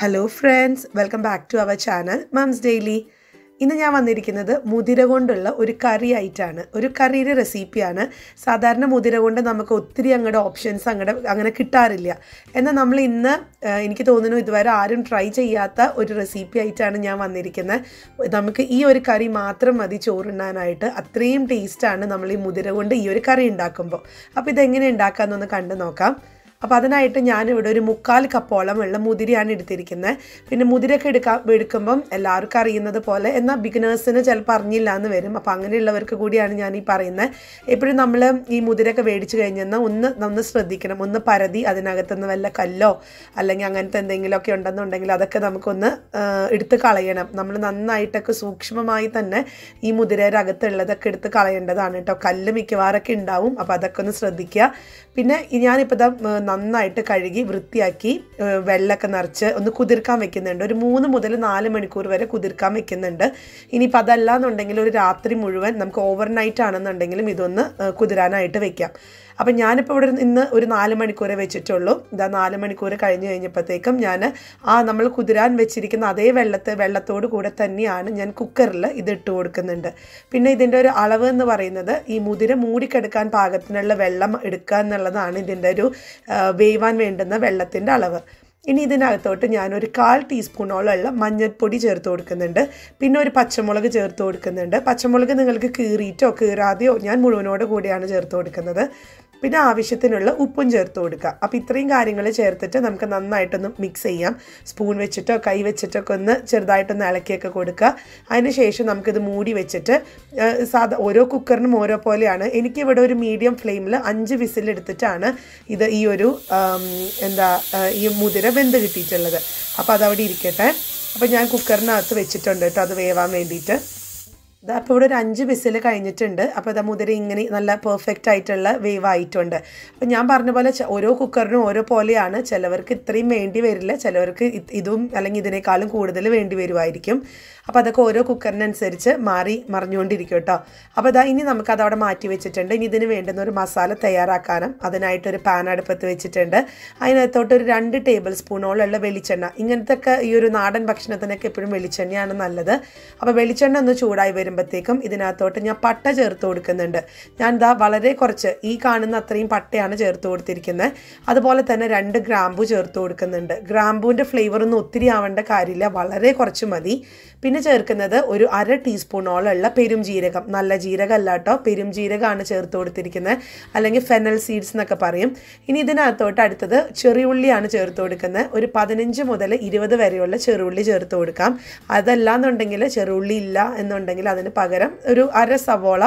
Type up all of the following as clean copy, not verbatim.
Hello friends, welcome back to our channel mums daily. ഇന്ന് ഞാൻ വന്നിരിക്കുന്നത് മുതിര കൊണ്ടുള്ള ഒരു കറി ആയിട്ടാണ്. ഒരു കറിയുടെ റെസിപ്പിയാണ്. സാധാരണ മുതിര കൊണ്ട് നമുക്ക് ഒത്തിരി ഓപ്ഷൻസ് അങ്ങനെ കിട്ടാറില്ല. എന്നാൽ നമ്മൾ ഇന്ന് എനിക്ക് തോന്നുന്നു ഇതുവരെ ആരും ട്രൈ ചെയ്യാത്ത ഒരു റെസിപ്പി ആയിട്ടാണ് ഞാൻ വന്നിരിക്കുന്നത്. നമുക്ക് ഈ ഒരു കറി മാത്രം മതി ചോറുണ്ണാനായിട്ട്. അത്രയും ടേസ്റ്റാണ് നമ്മൾ ഈ മുതിര കൊണ്ട് ഈ ഒരു കറി ഉണ്ടാക്കുമ്പോൾ. അപ്പോൾ ഇതെങ്ങനെ ഉണ്ടാക്കാമെന്നൊന്ന് കണ്ടു നോക്കാം. അപ്പോൾ അതിനായിട്ട് ഞാനിവിടെ ഒരു 3/4 കപ്പോളം വെള്ളം മുതിരയാണ് എടുത്തിരിക്കുന്നത്. പിന്നെ മുതിരയൊക്കെ എടുക്കുമ്പം എല്ലാവർക്കും അറിയുന്നത് പോലെ, എന്നാൽ ബിഗിനേഴ്സിന് ചിലപ്പോൾ അറിഞ്ഞില്ല എന്ന് വരും. അപ്പോൾ അങ്ങനെയുള്ളവർക്ക് കൂടിയാണ് ഞാൻ ഈ പറയുന്നത്. എപ്പോഴും നമ്മൾ ഈ മുതിരയൊക്കെ മേടിച്ച് കഴിഞ്ഞാൽ ഒന്ന് ശ്രദ്ധിക്കണം. ഒന്ന് പരതി അതിനകത്തുനിന്ന് വല്ല കല്ലോ അല്ലെങ്കിൽ അങ്ങനത്തെ എന്തെങ്കിലുമൊക്കെ ഉണ്ടെന്നുണ്ടെങ്കിൽ അതൊക്കെ നമുക്കൊന്ന് എടുത്ത് കളയണം. നമ്മൾ നന്നായിട്ടൊക്കെ സൂക്ഷ്മമായി തന്നെ ഈ മുതിരയുടെ അകത്തുള്ളതൊക്കെ എടുത്ത് കളയേണ്ടതാണ് കേട്ടോ. കല്ല് മിക്കവാറൊക്കെ ഉണ്ടാവും. അപ്പോൾ അതൊക്കെ ഒന്ന് ശ്രദ്ധിക്കുക. പിന്നെ ഞാനിപ്പോൾ നന്നായിട്ട് കഴുകി വൃത്തിയാക്കി വെള്ളമൊക്കെ നിറച്ച് ഒന്ന് കുതിർക്കാൻ വെക്കുന്നുണ്ട്. ഒരു 3 മുതൽ 4 മണിക്കൂർ വരെ കുതിർക്കാൻ വെക്കുന്നുണ്ട്. ഇനിയിപ്പോൾ അതല്ല എന്നുണ്ടെങ്കിൽ ഒരു രാത്രി മുഴുവൻ നമുക്ക് ഓവർനൈറ്റ് ആണെന്നുണ്ടെങ്കിലും ഇതൊന്ന് കുതിരാനായിട്ട് വെക്കാം. അപ്പം ഞാനിപ്പോൾ ഇവിടെ ഇന്ന് ഒരു 4 മണിക്കൂറേ വെച്ചിട്ടുള്ളൂ. 4 മണിക്കൂർ കഴിഞ്ഞ് കഴിഞ്ഞപ്പോഴത്തേക്കും ഞാൻ നമ്മൾ കുതിരാൻ വെച്ചിരിക്കുന്ന അതേ വെള്ളത്തോട് കൂടെ തന്നെയാണ് ഞാൻ കുക്കറിൽ ഇത് ഇട്ട് കൊടുക്കുന്നുണ്ട്. പിന്നെ ഇതിൻ്റെ ഒരു അളവ് എന്ന് പറയുന്നത് ഈ മുതിര മൂടിക്കെടുക്കാൻ പാകത്തിനുള്ള വെള്ളം എടുക്കുക എന്നുള്ളതാണ് ഇതിൻ്റെ ഒരു വേവാൻ വേണ്ടുന്ന വെള്ളത്തിൻ്റെ അളവ്. ഇനി ഇതിനകത്തോട്ട് ഞാനൊരു 1/4 ടീസ്പൂണോളമുള്ള മഞ്ഞൾപ്പൊടി ചേർത്ത് കൊടുക്കുന്നുണ്ട്. പിന്നെ ഒരു പച്ചമുളക് ചേർത്ത് കൊടുക്കുന്നുണ്ട്. പച്ചമുളക് നിങ്ങൾക്ക് കീറിയിട്ടോ കീറാതെയോ, ഞാൻ മുഴുവനോട് കൂടിയാണ് ചേർത്ത് കൊടുക്കുന്നത്. പിന്നെ ആവശ്യത്തിനുള്ള ഉപ്പും ചേർത്ത് കൊടുക്കുക. അപ്പോൾ ഇത്രയും കാര്യങ്ങൾ ചേർത്തിട്ട് നമുക്ക് നന്നായിട്ടൊന്ന് മിക്സ് ചെയ്യാം. സ്പൂൺ വെച്ചിട്ടോ കൈ വെച്ചിട്ടൊക്കെ ഒന്ന് ചെറുതായിട്ടൊന്ന് ഇളക്കിയൊക്കെ കൊടുക്കുക. അതിന് ശേഷം നമുക്കിത് മൂടി വെച്ചിട്ട് ഓരോ കുക്കറിനും ഓരോ പോലെയാണ്. എനിക്കിവിടെ ഒരു മീഡിയം ഫ്ലെയിമിൽ 5 വിസിലെടുത്തിട്ടാണ് ഇത് ഈ ഒരു ഈ മുതിര വെന്ത് കിട്ടിയിട്ടുള്ളത്. അപ്പോൾ അതവിടെ ഇരിക്കട്ടെ. അപ്പോൾ ഞാൻ കുക്കറിനകത്ത് വെച്ചിട്ടുണ്ട് കേട്ടോ, അത് വേവാൻ വേണ്ടിയിട്ട്. അപ്പോൾ ഇവിടെ ഒരു 5 വിസിൽ കഴിഞ്ഞിട്ടുണ്ട്. അപ്പോൾ മുതിര ഇങ്ങനെ നല്ല പെർഫെക്റ്റ് ആയിട്ടുള്ള വേവ് ആയിട്ടുണ്ട്. അപ്പോൾ ഞാൻ പറഞ്ഞ പോലെ ഓരോ കുക്കറിനും ഓരോ പോലെയാണ്. ചിലവർക്ക് ഇത്രയും വേണ്ടി വരില്ല, ചിലവർക്ക് ഇതും അല്ലെങ്കിൽ ഇതിനേക്കാളും കൂടുതൽ വേണ്ടി വരുമായിരിക്കും. അപ്പോൾ അതൊക്കെ ഓരോ കുക്കറിനനുസരിച്ച് മറിഞ്ഞുകൊണ്ടിരിക്കും കേട്ടോ. അപ്പോൾ ഇനി നമുക്കതവിടെ മാറ്റി വെച്ചിട്ടുണ്ട്. ഇനി ഇതിന് വേണ്ടുന്ന ഒരു മസാല തയ്യാറാക്കാനും അതിനായിട്ടൊരു പാൻ അടുപ്പത്ത് വെച്ചിട്ടുണ്ട്. അതിനകത്തോട്ട് ഒരു 2 ടേബിൾ സ്പൂണോളമുള്ള വെളിച്ചെണ്ണ. ഇങ്ങനത്തെയൊക്കെ ഈ ഒരു നാടൻ ഭക്ഷണത്തിനൊക്കെ എപ്പോഴും വെളിച്ചെണ്ണയാണ് നല്ലത്. അപ്പോൾ വെളിച്ചെണ്ണ ഒന്ന് ചൂടായി വരുമ്പോഴത്തേക്കും ഇതിനകത്തോട്ട് ഞാൻ പട്ട ചേർത്ത് കൊടുക്കുന്നുണ്ട്. ഞാൻ വളരെ കുറച്ച് ഈ കാണുന്ന അത്രയും പട്ടയാണ് ചേർത്ത് കൊടുത്തിരിക്കുന്നത്. അതുപോലെ തന്നെ 2 ഗ്രാമ്പു ചേർത്ത് കൊടുക്കുന്നുണ്ട്. ഗ്രാമ്പൂവിൻ്റെ ഫ്ലേവറൊന്നും ഒത്തിരി ആവേണ്ട കാര്യമില്ല, വളരെ കുറച്ച് മതി. പിന്നെ ചേർക്കുന്നത് ഒരു 1/2 ടീസ്പൂണോളമുള്ള പെരുംജീരകം. നല്ല ജീരകം അല്ല കേട്ടോ, പെരുംജീരകമാണ് ചേർത്ത് കൊടുത്തിരിക്കുന്നത്, അല്ലെങ്കിൽ ഫെനൽ സീഡ്സ് എന്നൊക്കെ പറയും. ഇനി ഇതിനകത്തോട്ട് അടുത്തത് ചെറിയുള്ളിയാണ് ചേർത്ത് കൊടുക്കുന്നത്. ഒരു 15 മുതൽ 20 വരെയുള്ള ചെറുള്ളി ചേർത്ത് കൊടുക്കാം. അതല്ലാന്നുണ്ടെങ്കിൽ ചെറുള്ളി ഇല്ല എന്നുണ്ടെങ്കിൽ അതിന് പകരം ഒരു 1/2 സവോള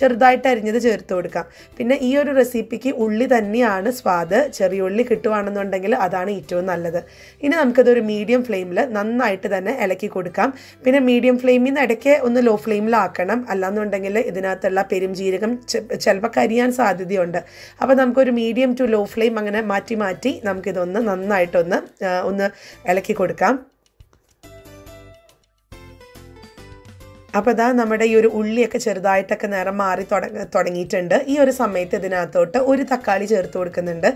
ചെറുതായിട്ട് അരിഞ്ഞത് ചേർത്ത് കൊടുക്കാം. പിന്നെ ഈ ഒരു റെസിപ്പിക്ക് ഉള്ളി തന്നെയാണ് സ്വാദ്. ചെറിയുള്ളി കിട്ടുവാണെന്നുണ്ടെങ്കിൽ അതാണ് ഏറ്റവും നല്ലത്. ഇനി നമുക്കതൊരു മീഡിയം ഫ്ലെയിമിൽ നന്നായിട്ട് തന്നെ ഇളക്കി കൊടുക്കാം. പിന്നെ മീഡിയം ഫ്ലെയിമിൽ നിന്ന് ഇടയ്ക്ക് ഒന്ന് ലോ ഫ്ലെയിമിലാക്കണം. അല്ലാന്നുണ്ടെങ്കിൽ ഇതിനകത്തുള്ള പെരുംജീരകം ചിലപ്പോൾ കരിയാൻ സാധ്യതയുണ്ട്. അപ്പോൾ നമുക്കൊരു മീഡിയം ടു ലോ ഫ്ലെയിം അങ്ങനെ മാറ്റി നമുക്കിതൊന്ന് നന്നായിട്ടൊന്ന് ഇളക്കി കൊടുക്കാം. അപ്പോൾ നമ്മുടെ ഈ ഒരു ഉള്ളിയൊക്കെ ചെറുതായിട്ടൊക്കെ നിറം മാറി തുടങ്ങിയിട്ടുണ്ട്. ഈ ഒരു സമയത്ത് ഇതിനകത്തോട്ട് ഒരു തക്കാളി ചേർത്ത് കൊടുക്കുന്നുണ്ട്.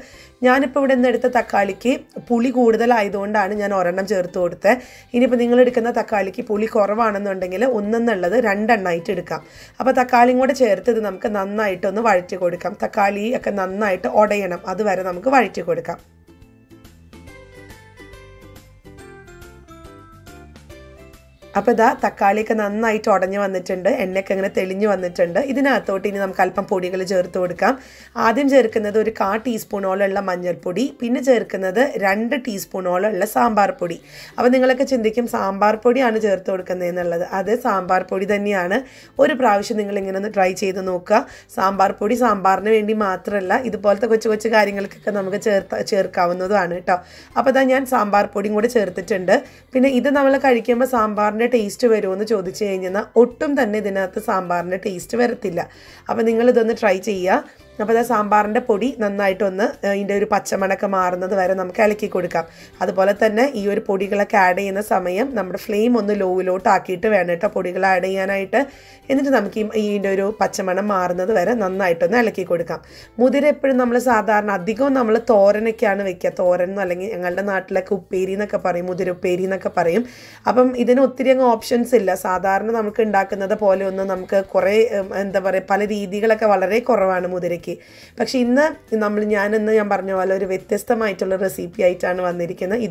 ഞാനിപ്പോൾ ഇവിടെ നിന്ന് എടുത്ത തക്കാളിക്ക് പുളി കൂടുതലായതുകൊണ്ടാണ് ഞാൻ 1 ചേർത്ത് കൊടുത്തത്. ഇനിയിപ്പോൾ നിങ്ങൾ എടുക്കുന്ന തക്കാളിക്ക് പുളി കുറവാണെന്നുണ്ടെങ്കിൽ 1 2 എടുക്കാം. അപ്പോൾ തക്കാളിയും കൂടെ ചേർത്ത് ഇത് നമുക്ക് നന്നായിട്ടൊന്ന് വഴറ്റി കൊടുക്കാം. തക്കാളി ഒക്കെ നന്നായിട്ട് ഉടയണം, അതുവരെ നമുക്ക് വഴറ്റി കൊടുക്കാം. അപ്പോൾ തക്കാളിയൊക്കെ നന്നായിട്ട് ഉടഞ്ഞ് വന്നിട്ടുണ്ട്, എണ്ണയൊക്കെ ഇങ്ങനെ തെളിഞ്ഞ് വന്നിട്ടുണ്ട്. ഇതിനകത്തോട്ട് ഇനി നമുക്ക് അല്പം പൊടികൾ ചേർത്ത് കൊടുക്കാം. ആദ്യം ചേർക്കുന്നത് ഒരു 1/4 ടീസ്പൂണോളമുള്ള മഞ്ഞൾപ്പൊടി. പിന്നെ ചേർക്കുന്നത് 2 ടീസ്പൂണോളമുള്ള സാമ്പാർ പൊടി. അപ്പോൾ നിങ്ങളൊക്കെ ചിന്തിക്കും സാമ്പാർ പൊടിയാണ് ചേർത്ത് കൊടുക്കുന്നത് എന്നുള്ളത്. അത് സാമ്പാർ പൊടി തന്നെയാണ്. ഒരു പ്രാവശ്യം നിങ്ങളിങ്ങനെ ഒന്ന് ട്രൈ ചെയ്ത് നോക്കുക. സാമ്പാർ പൊടി സാമ്പാറിന് വേണ്ടി മാത്രമല്ല, ഇതുപോലത്തെ കൊച്ചു കാര്യങ്ങൾക്കൊക്കെ നമുക്ക് ചേർക്കാവുന്നതുമാണ് കേട്ടോ. അപ്പോൾ ഞാൻ സാമ്പാർ പൊടിയും കൂടെ ചേർത്തിട്ടുണ്ട്. പിന്നെ ഇത് നമ്മൾ കഴിക്കുമ്പോൾ സാമ്പാറിൻ്റെ ടേസ്റ്റ് വരുമെന്ന് ചോദിച്ചു കഴിഞ്ഞാൽ ഒട്ടും തന്നെ ഇതിനകത്ത് സാമ്പാറിൻ്റെ ടേസ്റ്റ് വരത്തില്ല. അപ്പോൾ നിങ്ങളിതൊന്ന് ട്രൈ ചെയ്യുക. അപ്പോൾ അത് സാമ്പാറിൻ്റെ പൊടി നന്നായിട്ടൊന്ന് ഇതിൻ്റെ ഒരു പച്ചമണക്കം മാറുന്നത് വരെ നമുക്ക് ഇളക്കി കൊടുക്കാം. അതുപോലെ തന്നെ ഈ ഒരു പൊടികളൊക്കെ ആഡ് ചെയ്യുന്ന സമയം നമ്മുടെ ഫ്ലെയിം ഒന്ന് ലോയിലോട്ട് ആക്കിയിട്ട് വേണം കേട്ടോ പൊടികൾ ആഡ് ചെയ്യാനായിട്ട്. എന്നിട്ട് നമുക്ക് ഇതിൻ്റെ ഒരു പച്ചമണം മാറുന്നത് വരെ നന്നായിട്ടൊന്ന് ഇളക്കി കൊടുക്കാം. മുതിര എപ്പോഴും നമ്മൾ സാധാരണ അധികവും നമ്മൾ തോരനൊക്കെയാണ് വെക്കുക. തോരൻ അല്ലെങ്കിൽ ഞങ്ങളുടെ നാട്ടിലൊക്കെ ഉപ്പേരി എന്നൊക്കെ പറയും, മുതിര ഉപ്പേരി എന്നൊക്കെ പറയും. അപ്പം ഇതിന് ഒത്തിരി അങ്ങ് ഓപ്ഷൻസ് ഇല്ല. സാധാരണ നമുക്ക് ഉണ്ടാക്കുന്നത് പോലെ ഒന്നും നമുക്ക് കുറേ എന്താ പറയുക പല രീതികളൊക്കെ വളരെ കുറവാണ് മുതിരയ്ക്ക്. പക്ഷേ ഇന്ന് ഞാൻ പറഞ്ഞ പോലെ ഒരു വ്യത്യസ്തമായിട്ടുള്ള റെസിപ്പി ആയിട്ടാണ് വന്നിരിക്കുന്നത്.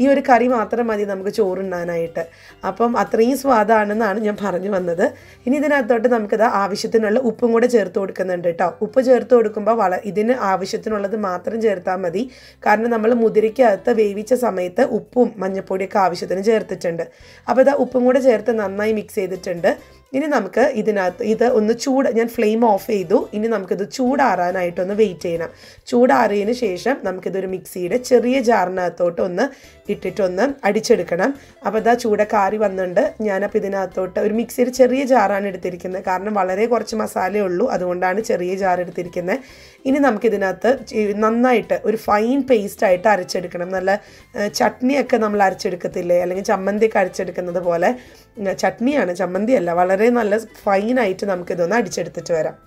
ഈ ഒരു കറി മാത്രം മതി നമുക്ക് ചോറുണ്ണാനായിട്ട്. അപ്പം അത്രയും സ്വാദാണെന്നാണ് ഞാൻ പറഞ്ഞു വന്നത്. ഇനി ഇതിനകത്തോട്ട് നമുക്കിത് ആവശ്യത്തിനുള്ള ഉപ്പും കൂടെ ചേർത്ത് കൊടുക്കുന്നുണ്ട് കേട്ടോ. ഉപ്പ് ചേർത്ത് കൊടുക്കുമ്പോൾ ഇതിന് ആവശ്യത്തിനുള്ളത് മാത്രം ചേർത്താൽ മതി. കാരണം നമ്മൾ മുതിരയ്ക്കകത്ത് വേവിച്ച സമയത്ത് ഉപ്പും മഞ്ഞൾപ്പൊടിയൊക്കെ ആവശ്യത്തിന് ചേർത്തിട്ടുണ്ട്. അപ്പോൾ ഇത് ഉപ്പും കൂടെ ചേർത്ത് നന്നായി മിക്സ് ചെയ്തിട്ടുണ്ട്. ഇനി നമുക്ക് ഇത് ഒന്ന് ഞാൻ ഫ്ലെയിം ഓഫ് ചെയ്തു. ഇനി നമുക്കിത് ചൂടാറാനായിട്ടൊന്ന് വെയിറ്റ് ചെയ്യണം. ചൂടാറിയതിന് ശേഷം നമുക്കിതൊരു മിക്സിയുടെ ചെറിയ ജാറിനകത്തോട്ട് ഇട്ടിട്ടൊന്ന് അടിച്ചെടുക്കണം. അപ്പോൾ ഇതാ ചൂടൊക്കെ ആറി വന്നിട്ടുണ്ട്. ഞാനപ്പോൾ ഇതിനകത്തോട്ട് ഒരു മിക്സിയുടെ ചെറിയ ജാറാണ് എടുത്തിരിക്കുന്നത്. കാരണം വളരെ കുറച്ച് മസാലയേ ഉള്ളൂ, അതുകൊണ്ടാണ് ചെറിയ ജാർ എടുത്തിരിക്കുന്നത്. ഇനി നമുക്കിതിനകത്ത് നന്നായിട്ട് ഒരു ഫൈൻ പേസ്റ്റായിട്ട് അരച്ചെടുക്കണം. നല്ല ചട്നിയൊക്കെ നമ്മൾ അരച്ചെടുക്കത്തില്ലേ, അല്ലെങ്കിൽ ചമ്മന്തിയൊക്കെ അരച്ചെടുക്കുന്നത് പോലെ. ചട്നിയാണ്, ചമ്മന്തിയല്ല. വളരെ നല്ല ഫൈനായിട്ട് നമുക്കിതൊന്ന് അടിച്ചെടുത്തിട്ട് വരാം.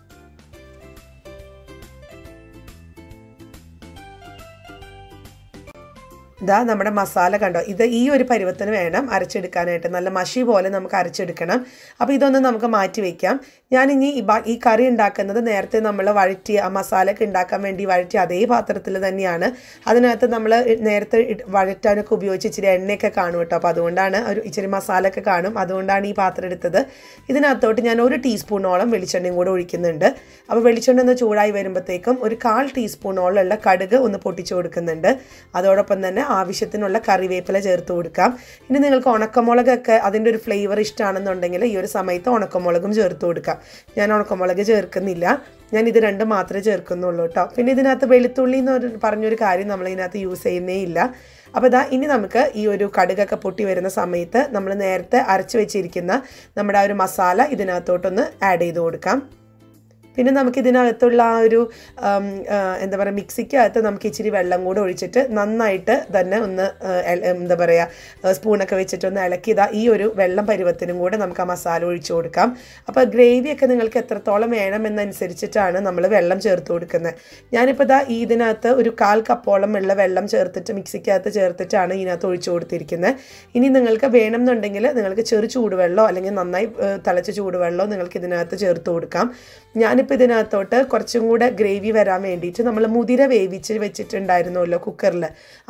ഇതാ നമ്മുടെ മസാല കണ്ടോ, ഈ ഒരു പരുവത്തിന് വേണം അരച്ചെടുക്കാനായിട്ട്. നല്ല മഷി പോലെ നമുക്ക് അരച്ചെടുക്കണം. അപ്പോൾ ഇതൊന്ന് നമുക്ക് മാറ്റി വയ്ക്കാം. ഞാനിനി ഈ കറി ഉണ്ടാക്കുന്നത് നേരത്തെ നമ്മൾ വഴറ്റി ആ മസാലയൊക്കെ ഉണ്ടാക്കാൻ വേണ്ടി വഴറ്റി അതേ പാത്രത്തിൽ തന്നെയാണ്. അതിനകത്ത് നമ്മൾ നേരത്തെ വഴറ്റാനൊക്കെ ഉപയോഗിച്ച് ഇച്ചിരി എണ്ണയൊക്കെ കാണും കേട്ടോ. അപ്പോൾ അതുകൊണ്ടാണ് ഇച്ചിരി മസാലയൊക്കെ കാണും, അതുകൊണ്ടാണ് ഈ പാത്രം എടുത്തത്. ഇതിനകത്തോട്ട് ഞാൻ 1 ടീസ്പൂണോളം വെളിച്ചെണ്ണയും കൂടെ ഒഴിക്കുന്നുണ്ട്. അപ്പോൾ വെളിച്ചെണ്ണ ഒന്ന് ചൂടായി വരുമ്പോഴത്തേക്കും ഒരു 1/4 ടീസ്പൂണോളം കടുക് ഒന്ന് പൊട്ടിച്ചു കൊടുക്കുന്നുണ്ട്. അതോടൊപ്പം തന്നെ ആവശ്യത്തിനുള്ള കറിവേപ്പില ചേർത്ത് കൊടുക്കാം. ഇനി നിങ്ങൾക്ക് ഉണക്കമുളകൊക്കെ അതിൻ്റെ ഒരു ഫ്ലേവർ ഇഷ്ടമാണെന്നുണ്ടെങ്കിൽ ഈ ഒരു സമയത്ത് ഉണക്കമുളകും ചേർത്ത് കൊടുക്കാം. ഞാൻ ഉണക്കമുളക് ചേർക്കുന്നില്ല, ഞാൻ ഇത് രണ്ടും മാത്രമേ ചേർക്കുന്നുള്ളൂ കേട്ടോ. പിന്നെ ഇതിനകത്ത് വെളുത്തുള്ളി എന്ന് പറഞ്ഞൊരു കാര്യം നമ്മൾ ഇതിനകത്ത് യൂസ് ചെയ്യുന്നേ ഇല്ല. അപ്പോൾ ഇനി നമുക്ക് ഈ ഒരു കടുകൊക്കെ പൊട്ടി വരുന്ന സമയത്ത് നമ്മൾ നേരത്തെ അരച്ച് വെച്ചിരിക്കുന്ന നമ്മുടെ ആ ഒരു മസാല ഇതിനകത്തോട്ടൊന്ന് ആഡ് ചെയ്ത് കൊടുക്കാം. പിന്നെ നമുക്കിതിനകത്തുള്ള ആ ഒരു എന്താ പറയുക മിക്സിക്കകത്ത് നമുക്ക് ഇച്ചിരി വെള്ളം കൂടെ ഒഴിച്ചിട്ട് നന്നായിട്ട് തന്നെ ഒന്ന് എന്താ പറയുക സ്പൂണൊക്കെ വെച്ചിട്ടൊന്ന് ഇളക്കി ഈ ഒരു വെള്ളം പരുവത്തിനും കൂടെ നമുക്ക് ആ മസാല ഒഴിച്ചു കൊടുക്കാം. അപ്പോൾ ഗ്രേവിയൊക്കെ നിങ്ങൾക്ക് എത്രത്തോളം വേണമെന്നനുസരിച്ചിട്ടാണ് നമ്മൾ വെള്ളം ചേർത്ത് കൊടുക്കുന്നത്. ഞാനിപ്പോൾ ഇതിനകത്ത് ഒരു 1/4 കപ്പോളം ഉള്ള വെള്ളം ചേർത്തിട്ട് മിക്സിക്കകത്ത് ചേർത്തിട്ടാണ് ഇതിനകത്ത് ഒഴിച്ചു കൊടുത്തിരിക്കുന്നത്. ഇനി നിങ്ങൾക്ക് വേണമെന്നുണ്ടെങ്കിൽ നിങ്ങൾക്ക് ചെറു ചൂടുവെള്ളമോ അല്ലെങ്കിൽ നന്നായി തിളച്ച ചൂടുവെള്ളമോ നിങ്ങൾക്ക് ഇതിനകത്ത് ചേർത്ത് കൊടുക്കാം. ഞാനിപ്പോൾ ഇതിനകത്തോട്ട് കുറച്ചും കൂടെ ഗ്രേവി വരാൻ വേണ്ടിയിട്ട് നമ്മൾ മുതിര വേവിച്ച് വെച്ചിട്ടുണ്ടായിരുന്നല്ലോ കുക്കറിൽ,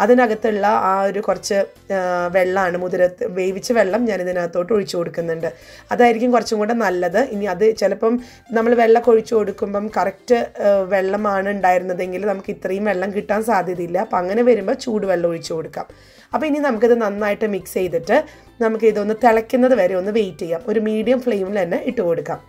അതിനകത്തുള്ള ആ ഒരു കുറച്ച് വെള്ളമാണ് വേവിച്ച വെള്ളം ഞാൻ ഇതിനകത്തോട്ട് ഒഴിച്ചു കൊടുക്കുന്നുണ്ട്. അതായിരിക്കും കുറച്ചും കൂടെ നല്ലത്. ഇനി അത് ചിലപ്പം നമ്മൾ വെള്ളം ഒഴിച്ചു കൊടുക്കുമ്പം കറക്റ്റ് വെള്ളമാണ് ഉണ്ടായിരുന്നതെങ്കിൽ നമുക്ക് ഇത്രയും വെള്ളം കിട്ടാൻ സാധ്യതയില്ല. അപ്പം അങ്ങനെ വരുമ്പോൾ ചൂടുവെള്ളം ഒഴിച്ചു കൊടുക്കാം. അപ്പോൾ ഇനി നമുക്കിത് നന്നായിട്ട് മിക്സ് ചെയ്തിട്ട് നമുക്കിതൊന്ന് തിളയ്ക്കുന്നത് വരെ ഒന്ന് വെയിറ്റ് ചെയ്യാം. ഒരു മീഡിയം ഫ്ലെയിമിൽ തന്നെ ഇട്ട് കൊടുക്കാം.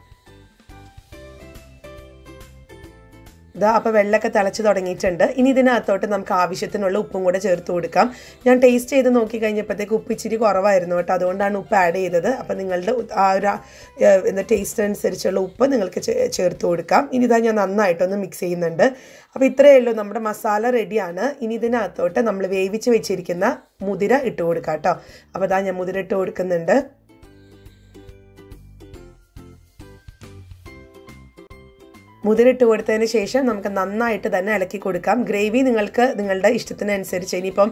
അപ്പോൾ വെള്ളമൊക്കെ തിളച്ച് തുടങ്ങിയിട്ടുണ്ട്. ഇനി ഇതിനകത്തോട്ട് നമുക്ക് ആവശ്യത്തിനുള്ള ഉപ്പും കൂടെ ചേർത്ത് കൊടുക്കാം. ഞാൻ ടേസ്റ്റ് ചെയ്ത് നോക്കി കഴിഞ്ഞപ്പോഴത്തേക്ക് ഉപ്പ് ഇച്ചിരി കുറവായിരുന്നു കേട്ടോ, അതുകൊണ്ടാണ് ഉപ്പ് ആഡ് ചെയ്തത്. അപ്പോൾ നിങ്ങളുടെ ആ ഒരു ടേസ്റ്റ് അനുസരിച്ചുള്ള ഉപ്പ് നിങ്ങൾക്ക് ചേർത്ത് കൊടുക്കാം. ഇനി ഞാൻ നന്നായിട്ടൊന്ന് മിക്സ് ചെയ്യുന്നുണ്ട്. അപ്പോൾ ഇത്രയേ ഉള്ളൂ, നമ്മുടെ മസാല റെഡിയാണ്. ഇനി ഇതിനകത്തോട്ട് നമ്മൾ വേവിച്ച് വെച്ചിരിക്കുന്ന മുതിര ഇട്ട് കൊടുക്കാം കേട്ടോ. അപ്പോൾ ഞാൻ മുതിര ഇട്ട് കൊടുക്കുന്നുണ്ട്. മുതിരിട്ട് കൊടുത്തതിന് ശേഷം നമുക്ക് നന്നായിട്ട് തന്നെ ഇളക്കി കൊടുക്കാം. ഗ്രേവി നിങ്ങൾക്ക് നിങ്ങളുടെ ഇഷ്ടത്തിനനുസരിച്ച്, ഇനിയിപ്പം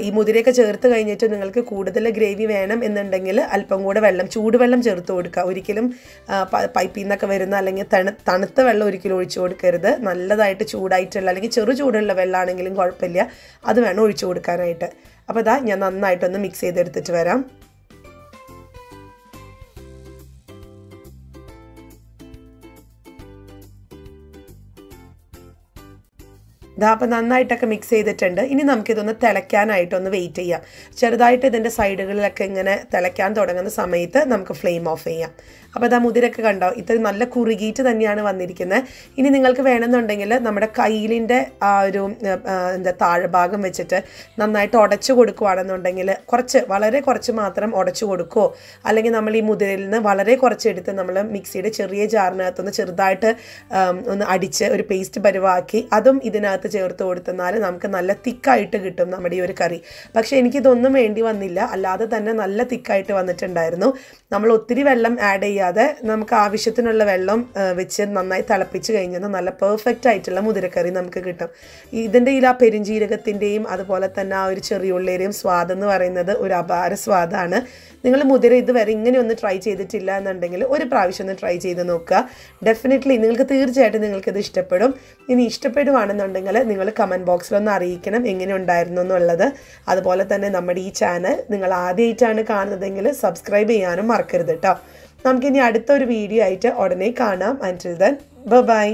ഈ മുതിരയൊക്കെ ചേർത്ത് കഴിഞ്ഞിട്ട് നിങ്ങൾക്ക് കൂടുതൽ ഗ്രേവി വേണം എന്നുണ്ടെങ്കിൽ അല്പം കൂടെ ചൂടുവെള്ളം ചേർത്ത് കൊടുക്കുക. ഒരിക്കലും പൈപ്പിൽ നിന്നൊക്കെ വരുന്ന അല്ലെങ്കിൽ തണുത്ത വെള്ളം ഒരിക്കലും ഒഴിച്ചു കൊടുക്കരുത്. നല്ലതായിട്ട് ചൂടായിട്ടുള്ള അല്ലെങ്കിൽ ചെറു ചൂടുള്ള വെള്ളമാണെങ്കിലും കുഴപ്പമില്ല, അത് വേണം ഒഴിച്ചു കൊടുക്കാനായിട്ട്. അപ്പോൾ ഞാൻ നന്നായിട്ടൊന്ന് മിക്സ് ചെയ്തെടുത്തിട്ട് വരാം. അപ്പോൾ നന്നായിട്ടൊക്കെ മിക്സ് ചെയ്തിട്ടുണ്ട്. ഇനി നമുക്കിതൊന്ന് തിളയ്ക്കാനായിട്ടൊന്ന് വെയിറ്റ് ചെയ്യാം. ചെറുതായിട്ട് ഇതിൻ്റെ സൈഡുകളിലൊക്കെ ഇങ്ങനെ തിളയ്ക്കാൻ തുടങ്ങുന്ന സമയത്ത് നമുക്ക് ഫ്ലെയിം ഓഫ് ചെയ്യാം. അപ്പോൾ അതാ മുതിരൊക്കെ കണ്ടോ, ഇത് നല്ല കുറുകിയിട്ട് തന്നെയാണ് വന്നിരിക്കുന്നത്. ഇനി നിങ്ങൾക്ക് വേണമെന്നുണ്ടെങ്കിൽ നമ്മുടെ കയ്യിലിൻ്റെ ആ ഒരു താഴ്ഭാഗം വെച്ചിട്ട് നന്നായിട്ട് ഉടച്ചു കൊടുക്കുകയാണെന്നുണ്ടെങ്കിൽ വളരെ കുറച്ച് മാത്രം ഉടച്ചു കൊടുക്കുകയോ, അല്ലെങ്കിൽ നമ്മൾ ഈ മുതിരയിൽ നിന്ന് വളരെ കുറച്ചെടുത്ത് നമ്മൾ മിക്സിയുടെ ചെറിയ ജാറിനകത്തൊന്ന് ചെറുതായിട്ട് ഒന്ന് അടിച്ച് ഒരു പേസ്റ്റ് പരുവാക്കി അതും ഇതിനകത്ത് ചേർത്ത് കൊടുത്തെന്നാൽ നമുക്ക് നല്ല തിക്കായിട്ട് കിട്ടും നമ്മുടെ ഈ ഒരു കറി. പക്ഷേ എനിക്കിതൊന്നും വേണ്ടി വന്നില്ല, അല്ലാതെ തന്നെ നല്ല തിക്കായിട്ട് വന്നിട്ടുണ്ടായിരുന്നു. നമ്മൾ ഒത്തിരി വെള്ളം ആഡ് ചെയ്യാതെ നമുക്ക് ആവശ്യത്തിനുള്ള വെള്ളം വെച്ച് നന്നായി തിളപ്പിച്ച് കഴിഞ്ഞാൽ നല്ല പെർഫെക്റ്റ് ആയിട്ടുള്ള മുതിരക്കറി നമുക്ക് കിട്ടും. ഇതിൻ്റെ ആ പെരുംജീരകത്തിൻ്റെയും അതുപോലെ തന്നെ ആ ഒരു ചെറിയുള്ളിയുടെയും സ്വാദെന്ന് പറയുന്നത് ഒരു അപാര സ്വാദാണ്. നിങ്ങൾ മുതിര ഇതുവരെ ഇങ്ങനെ ഒന്ന് ട്രൈ ചെയ്തിട്ടില്ല എന്നുണ്ടെങ്കിൽ ഒരു പ്രാവശ്യം ഒന്ന് ട്രൈ ചെയ്ത് നോക്കുക. ഡെഫിനറ്റ്ലി നിങ്ങൾക്ക് തീർച്ചയായിട്ടും നിങ്ങൾക്കിത് ഇഷ്ടപ്പെടും. ഇനി ഇഷ്ടപ്പെടുവാണെന്നുണ്ടെങ്കിൽ നിങ്ങൾ കമൻറ്റ് ബോക്സിലൊന്ന് അറിയിക്കണം എങ്ങനെ ഉണ്ടായിരുന്നു എന്നുള്ളത്. അതുപോലെ തന്നെ നമ്മുടെ ഈ ചാനൽ നിങ്ങൾ ആദ്യമായിട്ടാണ് കാണുന്നതെങ്കിൽ സബ്സ്ക്രൈബ് ചെയ്യാനും മറക്കരുത് കേട്ടോ. നമുക്കിനി അടുത്തൊരു വീഡിയോ ആയിട്ട് ഉടനെ കാണാം. അൻറ്റിൽ ദെൻ ബൈ.